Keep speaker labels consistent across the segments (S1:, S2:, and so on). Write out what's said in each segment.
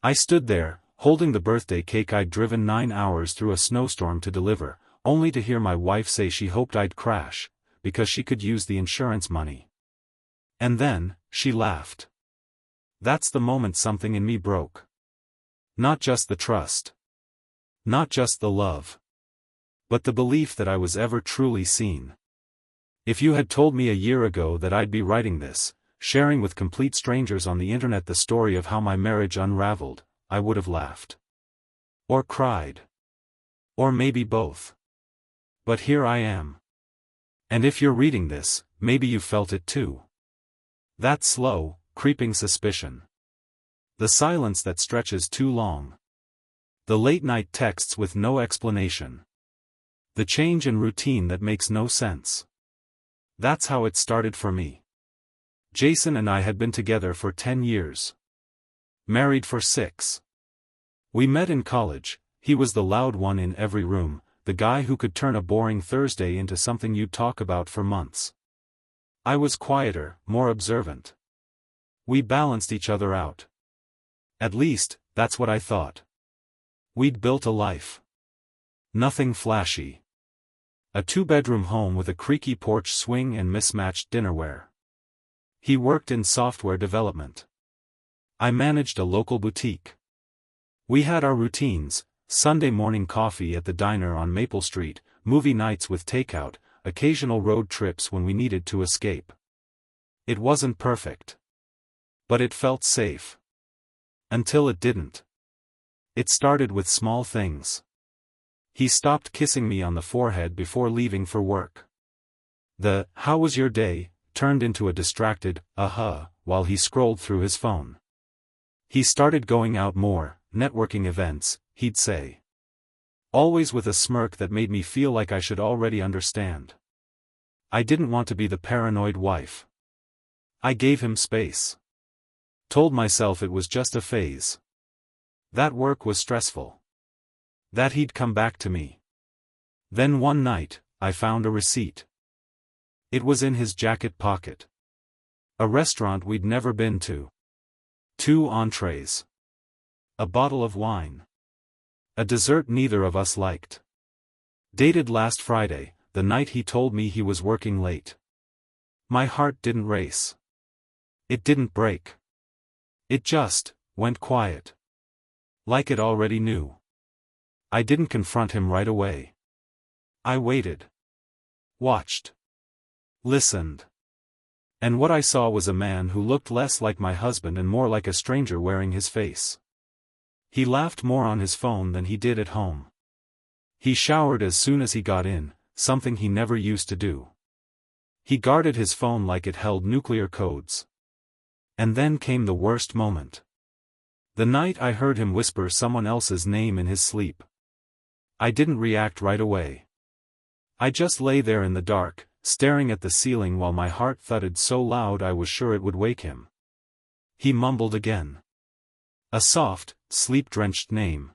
S1: I stood there, holding the birthday cake I'd driven 9 hours through a snowstorm to deliver, only to hear my wife say she hoped I'd crash, because she could use the insurance money. And then, she laughed. That's the moment something in me broke. Not just the trust. Not just the love. But the belief that I was ever truly seen. If you had told me a year ago that I'd be writing this, sharing with complete strangers on the internet the story of how my marriage unraveled, I would have laughed. Or cried. Or maybe both. But here I am. And if you're reading this, maybe you felt it too. That slow, creeping suspicion. The silence that stretches too long. The late-night texts with no explanation. The change in routine that makes no sense. That's how it started for me. Jason and I had been together for 10 years. Married for 6. We met in college. He was the loud one in every room, the guy who could turn a boring Thursday into something you'd talk about for months. I was quieter, more observant. We balanced each other out. At least, that's what I thought. We'd built a life. Nothing flashy. A 2-bedroom home with a creaky porch swing and mismatched dinnerware. He worked in software development. I managed a local boutique. We had our routines: Sunday morning coffee at the diner on Maple Street, movie nights with takeout, occasional road trips when we needed to escape. It wasn't perfect. But it felt safe. Until it didn't. It started with small things. He stopped kissing me on the forehead before leaving for work. The "How was your day?" turned into a distracted while he scrolled through his phone. He started going out more, networking events, he'd say. Always with a smirk that made me feel like I should already understand. I didn't want to be the paranoid wife. I gave him space. Told myself it was just a phase. That work was stressful. That he'd come back to me. Then one night, I found a receipt. It was in his jacket pocket. A restaurant we'd never been to. 2 entrees. A bottle of wine. A dessert neither of us liked. Dated last Friday, the night he told me he was working late. My heart didn't race. It didn't break. It just went quiet. Like it already knew. I didn't confront him right away. I waited. Watched. Listened. And what I saw was a man who looked less like my husband and more like a stranger wearing his face. He laughed more on his phone than he did at home. He showered as soon as he got in, something he never used to do. He guarded his phone like it held nuclear codes. And then came the worst moment. The night I heard him whisper someone else's name in his sleep. I didn't react right away. I just lay there in the dark, staring at the ceiling while my heart thudded so loud I was sure it would wake him. He mumbled again. A soft, sleep-drenched name.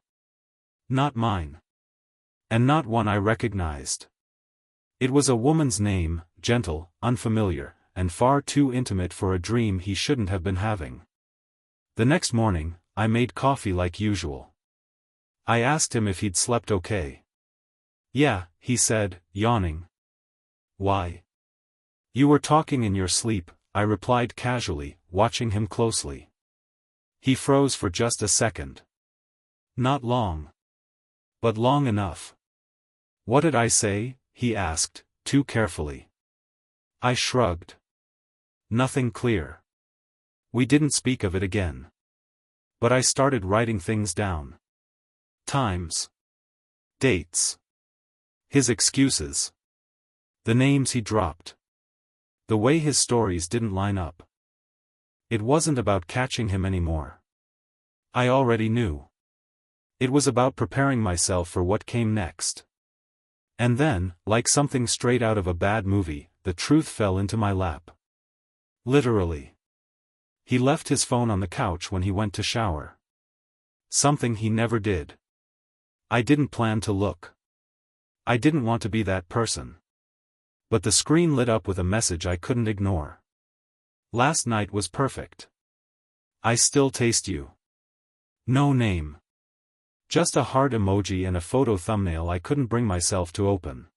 S1: Not mine. And not one I recognized. It was a woman's name, gentle, unfamiliar, and far too intimate for a dream he shouldn't have been having. The next morning, I made coffee like usual. I asked him if he'd slept okay. Yeah, he said, yawning. Why? You were talking in your sleep, I replied casually, watching him closely. He froze for just a second. Not long. But long enough. What did I say? He asked, too carefully. I shrugged. Nothing clear. We didn't speak of it again. But I started writing things down. Times. Dates. His excuses. The names he dropped. The way his stories didn't line up. It wasn't about catching him anymore. I already knew. It was about preparing myself for what came next. And then, like something straight out of a bad movie, the truth fell into my lap. Literally. He left his phone on the couch when he went to shower. Something he never did. I didn't plan to look. I didn't want to be that person. But the screen lit up with a message I couldn't ignore. Last night was perfect. I still taste you. No name. Just a heart emoji and a photo thumbnail I couldn't bring myself to open.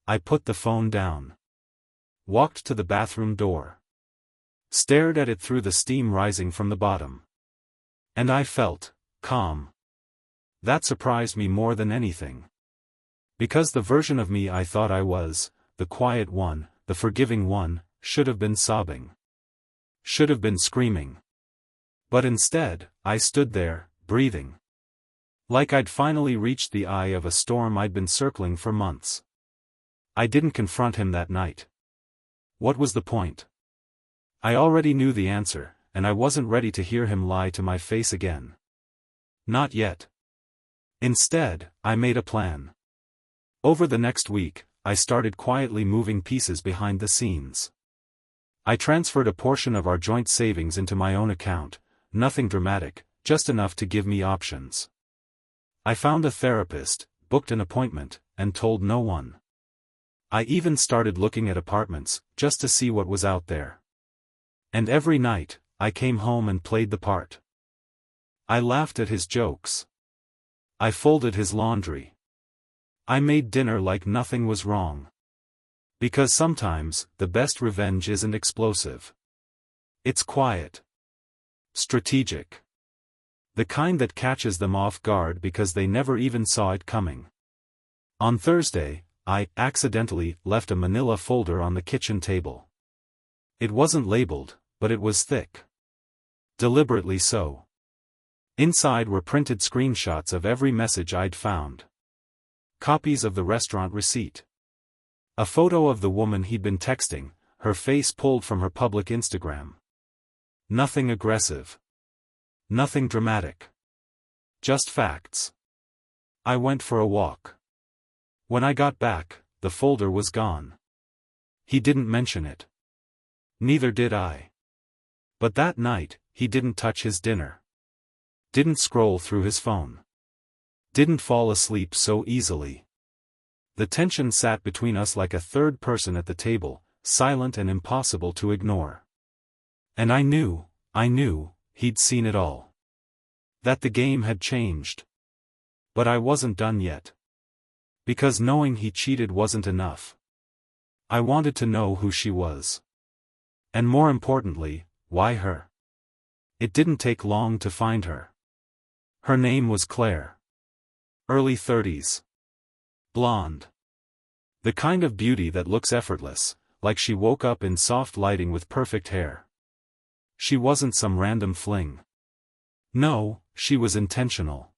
S1: I put the phone down. Walked to the bathroom door. Stared at it through the steam rising from the bottom. And I felt calm. That surprised me more than anything. Because the version of me I thought I was, the quiet one, the forgiving one, should have been sobbing. Should have been screaming. But instead, I stood there, breathing. Like I'd finally reached the eye of a storm I'd been circling for months. I didn't confront him that night. What was the point? I already knew the answer, and I wasn't ready to hear him lie to my face again. Not yet. Instead, I made a plan. Over the next week, I started quietly moving pieces behind the scenes. I transferred a portion of our joint savings into my own account, nothing dramatic, just enough to give me options. I found a therapist, booked an appointment, and told no one. I even started looking at apartments, just to see what was out there. And every night, I came home and played the part. I laughed at his jokes. I folded his laundry. I made dinner like nothing was wrong. Because sometimes, the best revenge isn't explosive. It's quiet. Strategic. The kind that catches them off guard because they never even saw it coming. On Thursday, I accidentally left a manila folder on the kitchen table. It wasn't labeled, but it was thick. Deliberately so. Inside were printed screenshots of every message I'd found. Copies of the restaurant receipt. A photo of the woman he'd been texting, her face pulled from her public Instagram. Nothing aggressive. Nothing dramatic. Just facts. I went for a walk. When I got back, the folder was gone. He didn't mention it. Neither did I. But that night, he didn't touch his dinner. Didn't scroll through his phone. Didn't fall asleep so easily. The tension sat between us like a third person at the table, silent and impossible to ignore. And I knew, he'd seen it all. That the game had changed. But I wasn't done yet. Because knowing he cheated wasn't enough. I wanted to know who she was. And more importantly, why her? It didn't take long to find her. Her name was Claire. Early 30s. Blonde. The kind of beauty that looks effortless, like she woke up in soft lighting with perfect hair. She wasn't some random fling. No, she was intentional.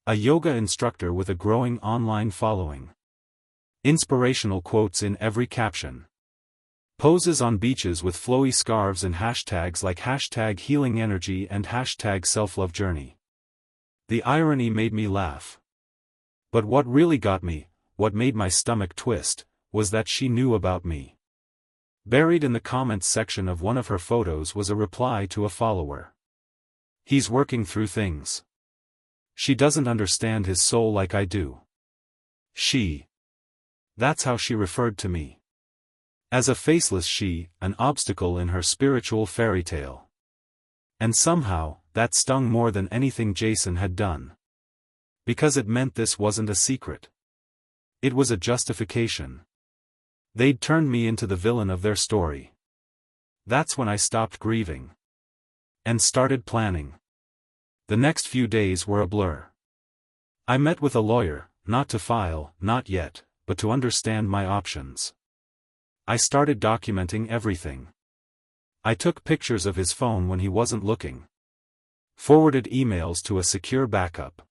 S1: A yoga instructor with a growing online following. Inspirational quotes in every caption. Poses on beaches with flowy scarves and hashtags like #healing_energy and #self-love-journey. The irony made me laugh. But what really got me, what made my stomach twist, was that she knew about me. Buried in the comments section of one of her photos was a reply to a follower. He's working through things. She doesn't understand his soul like I do. She. That's how she referred to me. As a faceless she, an obstacle in her spiritual fairy tale. And somehow, that stung more than anything Jason had done. Because it meant this wasn't a secret. It was a justification. They'd turned me into the villain of their story. That's when I stopped grieving. And started planning. The next few days were a blur. I met with a lawyer, not to file, not yet, but to understand my options. I started documenting everything. I took pictures of his phone when he wasn't looking. Forwarded emails to a secure backup.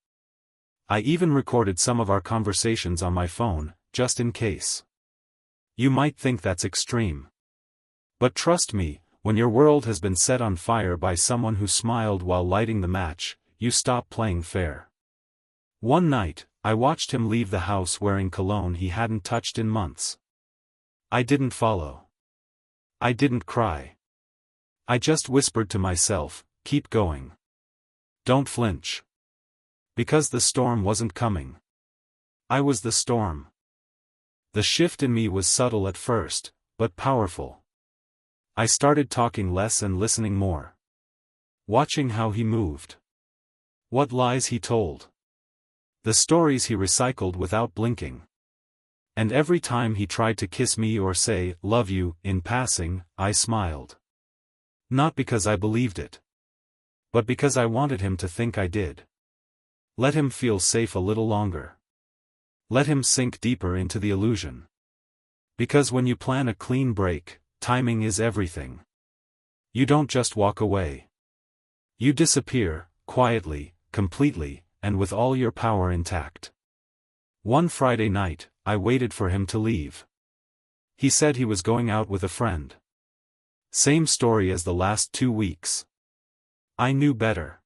S1: I even recorded some of our conversations on my phone, just in case. You might think that's extreme. But trust me, when your world has been set on fire by someone who smiled while lighting the match, you stop playing fair. One night, I watched him leave the house wearing cologne he hadn't touched in months. I didn't follow. I didn't cry. I just whispered to myself, keep going. Don't flinch. Because the storm wasn't coming. I was the storm. The shift in me was subtle at first, but powerful. I started talking less and listening more. Watching how he moved. What lies he told. The stories he recycled without blinking. And every time he tried to kiss me or say, "Love you," in passing, I smiled. Not because I believed it, but because I wanted him to think I did. Let him feel safe a little longer. Let him sink deeper into the illusion. Because when you plan a clean break, timing is everything. You don't just walk away. You disappear, quietly, completely, and with all your power intact. One Friday night, I waited for him to leave. He said he was going out with a friend. Same story as the last 2 weeks. I knew better.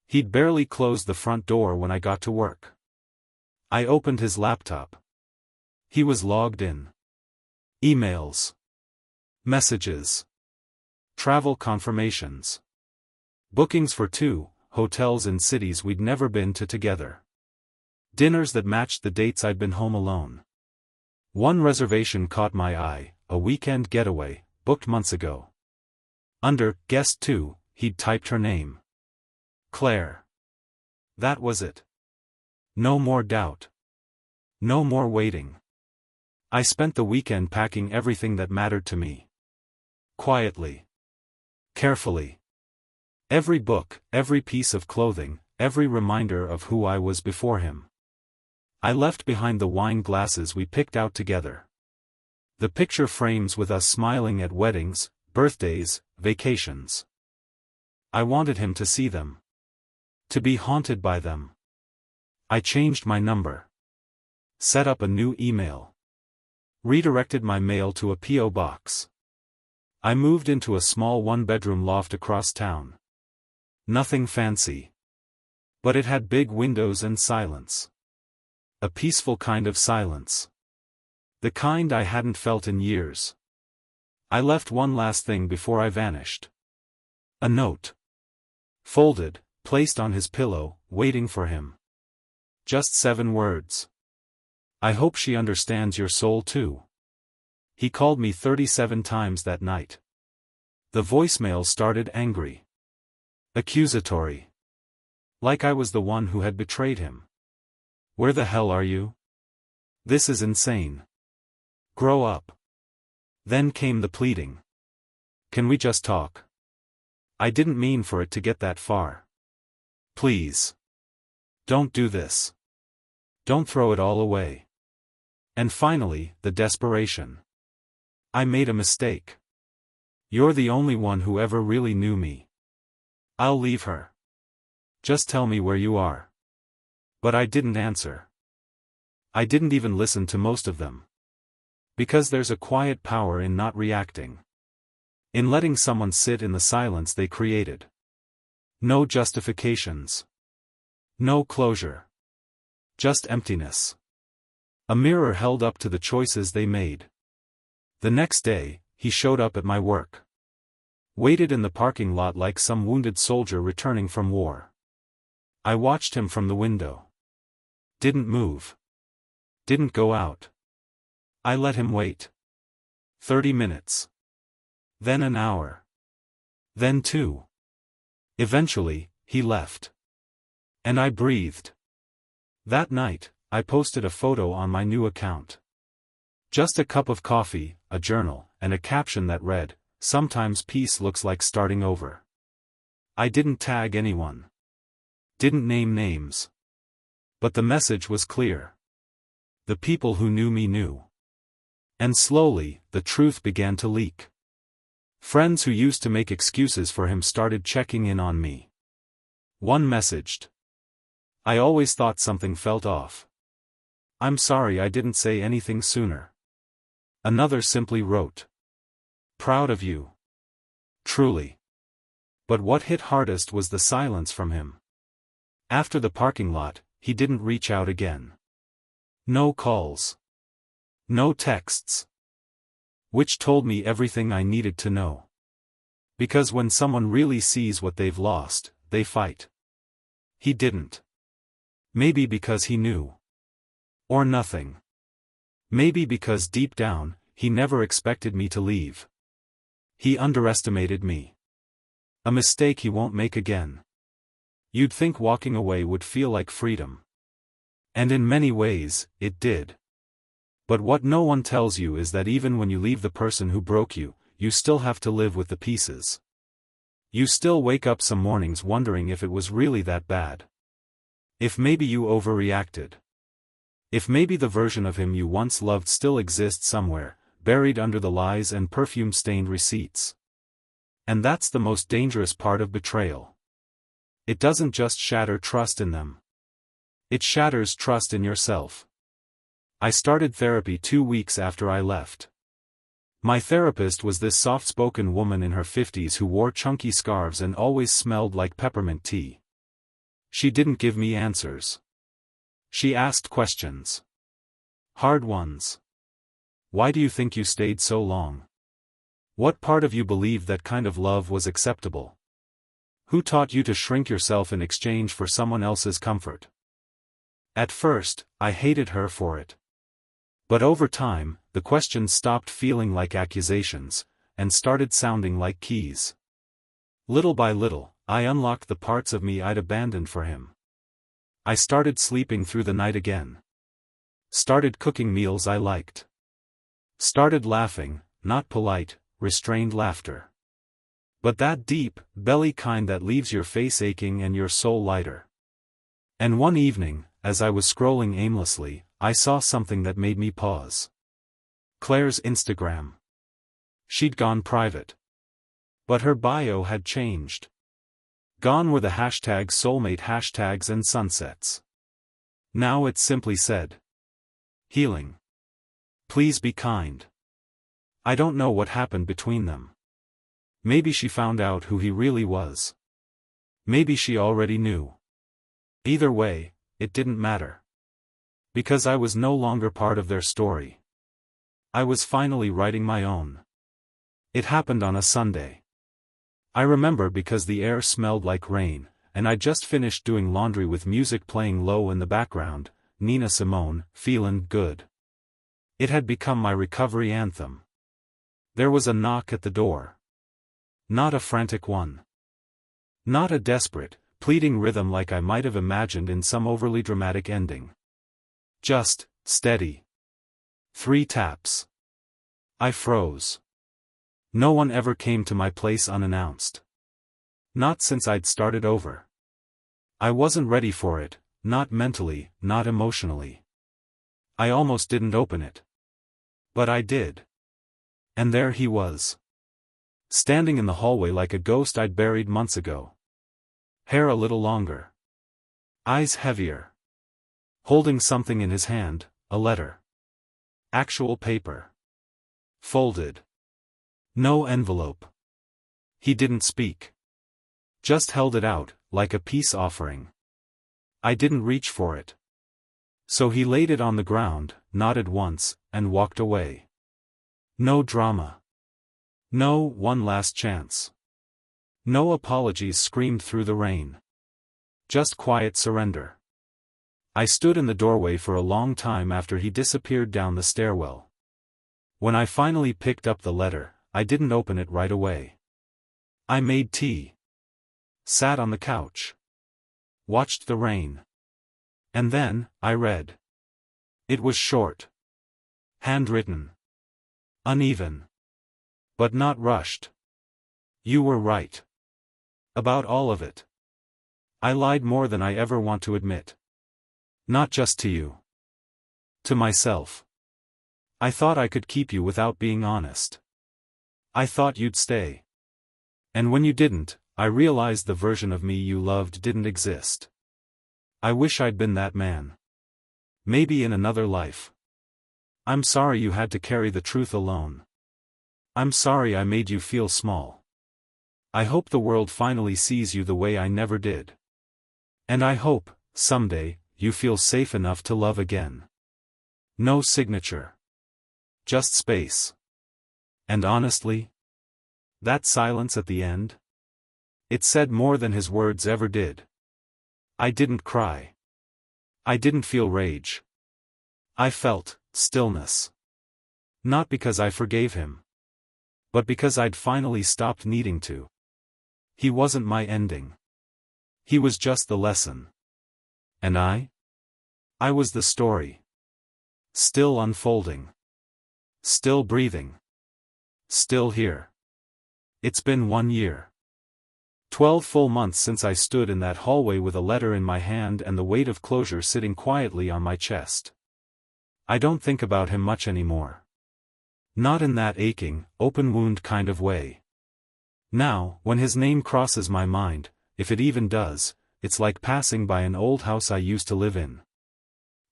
S1: He'd barely closed the front door when I got to work. I opened his laptop. He was logged in. Emails. Messages. Travel confirmations. Bookings for 2 hotels in cities we'd never been to together. Dinners that matched the dates I'd been home alone. One reservation caught my eye, a weekend getaway, booked months ago. Under guest 2, he'd typed her name. Claire. That was it. No more doubt. No more waiting. I spent the weekend packing everything that mattered to me. Quietly. Carefully. Every book, every piece of clothing, every reminder of who I was before him. I left behind the wine glasses we picked out together. The picture frames with us smiling at weddings, birthdays, vacations. I wanted him to see them. To be haunted by them. I changed my number. Set up a new email. Redirected my mail to a P.O. box. I moved into a small 1-bedroom loft across town. Nothing fancy. But it had big windows and silence. A peaceful kind of silence. The kind I hadn't felt in years. I left one last thing before I vanished. A note. Folded, placed on his pillow, waiting for him. Just 7 words. I hope she understands your soul too. He called me 37 times that night. The voicemail started angry. Accusatory. Like I was the one who had betrayed him. Where the hell are you? This is insane. Grow up. Then came the pleading. Can we just talk? I didn't mean for it to get that far. Please. Don't do this. Don't throw it all away. And finally, the desperation. I made a mistake. You're the only one who ever really knew me. I'll leave her. Just tell me where you are. But I didn't answer. I didn't even listen to most of them. Because there's a quiet power in not reacting. In letting someone sit in the silence they created. No justifications. No closure. Just emptiness. A mirror held up to the choices they made. The next day, he showed up at my work. Waited in the parking lot like some wounded soldier returning from war. I watched him from the window. Didn't move. Didn't go out. I let him wait. 30 minutes. Then an hour. Then 2. Eventually, he left. And I breathed. That night, I posted a photo on my new account. Just a cup of coffee, a journal, and a caption that read, "Sometimes peace looks like starting over." I didn't tag anyone. Didn't name names. But the message was clear. The people who knew me knew. And slowly, the truth began to leak. Friends who used to make excuses for him started checking in on me. One messaged. I always thought something felt off. I'm sorry I didn't say anything sooner. Another simply wrote. Proud of you. Truly. But what hit hardest was the silence from him. After the parking lot, he didn't reach out again. No calls. No texts. Which told me everything I needed to know. Because when someone really sees what they've lost, they fight. He didn't. Maybe because he knew. Or nothing. Maybe because deep down, he never expected me to leave. He underestimated me. A mistake he won't make again. You'd think walking away would feel like freedom. And in many ways, it did. But what no one tells you is that even when you leave the person who broke you, you still have to live with the pieces. You still wake up some mornings wondering if it was really that bad. If maybe you overreacted. If maybe the version of him you once loved still exists somewhere, buried under the lies and perfume-stained receipts. And that's the most dangerous part of betrayal. It doesn't just shatter trust in them. It shatters trust in yourself. I started therapy 2 weeks after I left. My therapist was this soft-spoken woman in her 50s who wore chunky scarves and always smelled like peppermint tea. She didn't give me answers. She asked questions. Hard ones. Why do you think you stayed so long? What part of you believed that kind of love was acceptable? Who taught you to shrink yourself in exchange for someone else's comfort? At first, I hated her for it. But over time, the questions stopped feeling like accusations, and started sounding like keys. Little by little, I unlocked the parts of me I'd abandoned for him. I started sleeping through the night again. Started cooking meals I liked. Started laughing, not polite, restrained laughter. But that deep, belly kind that leaves your face aching and your soul lighter. And one evening, as I was scrolling aimlessly, I saw something that made me pause. Claire's Instagram. She'd gone private. But her bio had changed. Gone were the hashtag soulmate hashtags and sunsets. Now it simply said, healing. Please be kind. I don't know what happened between them. Maybe she found out who he really was. Maybe she already knew. Either way, it didn't matter. Because I was no longer part of their story. I was finally writing my own. It happened on a Sunday. I remember because the air smelled like rain, and I just finished doing laundry with music playing low in the background, Nina Simone, Feelin' Good. It had become my recovery anthem. There was a knock at the door. Not a frantic one. Not a desperate, pleading rhythm like I might have imagined in some overly dramatic ending. Just, steady. 3 taps. I froze. No one ever came to my place unannounced. Not since I'd started over. I wasn't ready for it, not mentally, not emotionally. I almost didn't open it. But I did. And there he was. Standing in the hallway like a ghost I'd buried months ago. Hair a little longer. Eyes heavier. Holding something in his hand, a letter. Actual paper. Folded. No envelope. He didn't speak. Just held it out, like a peace offering. I didn't reach for it. So he laid it on the ground, nodded once, and walked away. No drama. No one last chance. No apologies screamed through the rain. Just quiet surrender. I stood in the doorway for a long time after he disappeared down the stairwell. When I finally picked up the letter, I didn't open it right away. I made tea. Sat on the couch. Watched the rain. And then, I read. It was short. Handwritten. Uneven. But not rushed. You were right. About all of it. I lied more than I ever want to admit. Not just to you. To myself. I thought I could keep you without being honest. I thought you'd stay. And when you didn't, I realized the version of me you loved didn't exist. I wish I'd been that man. Maybe in another life. I'm sorry you had to carry the truth alone. I'm sorry I made you feel small. I hope the world finally sees you the way I never did. And I hope, someday, you feel safe enough to love again. No signature. Just space. And honestly, that silence at the end? It said more than his words ever did. I didn't cry. I didn't feel rage. I felt stillness. Not because I forgave him. But because I'd finally stopped needing to. He wasn't my ending. He was just the lesson. And I? I was the story. Still unfolding. Still breathing. Still here. It's been 1 year. 12 full months since I stood in that hallway with a letter in my hand and the weight of closure sitting quietly on my chest. I don't think about him much anymore. Not in that aching, open wound kind of way. Now, when his name crosses my mind, if it even does, it's like passing by an old house I used to live in.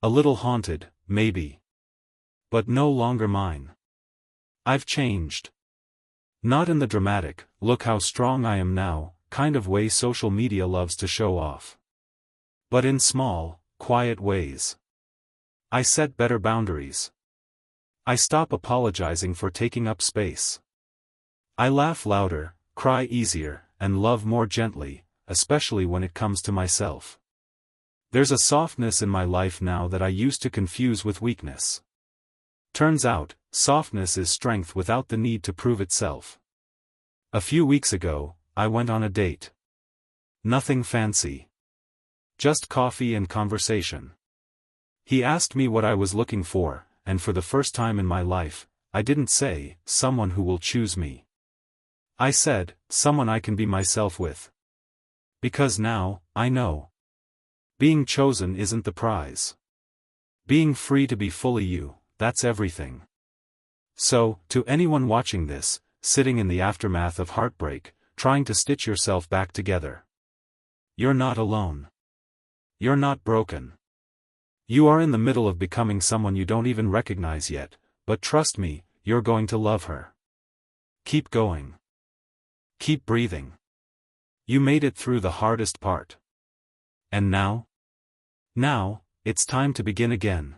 S1: A little haunted, maybe. But no longer mine. I've changed. Not in the dramatic, look how strong I am now, kind of way social media loves to show off. But in small, quiet ways. I set better boundaries. I stop apologizing for taking up space. I laugh louder, cry easier, and love more gently, especially when it comes to myself. There's a softness in my life now that I used to confuse with weakness. Turns out, softness is strength without the need to prove itself. A few weeks ago, I went on a date. Nothing fancy. Just coffee and conversation. He asked me what I was looking for, and for the first time in my life, I didn't say, someone who will choose me. I said, someone I can be myself with. Because now, I know. Being chosen isn't the prize. Being free to be fully you, that's everything. So, to anyone watching this, sitting in the aftermath of heartbreak, trying to stitch yourself back together. You're not alone. You're not broken. You are in the middle of becoming someone you don't even recognize yet, but trust me, you're going to love her. Keep going. Keep breathing. You made it through the hardest part. And now? Now, it's time to begin again.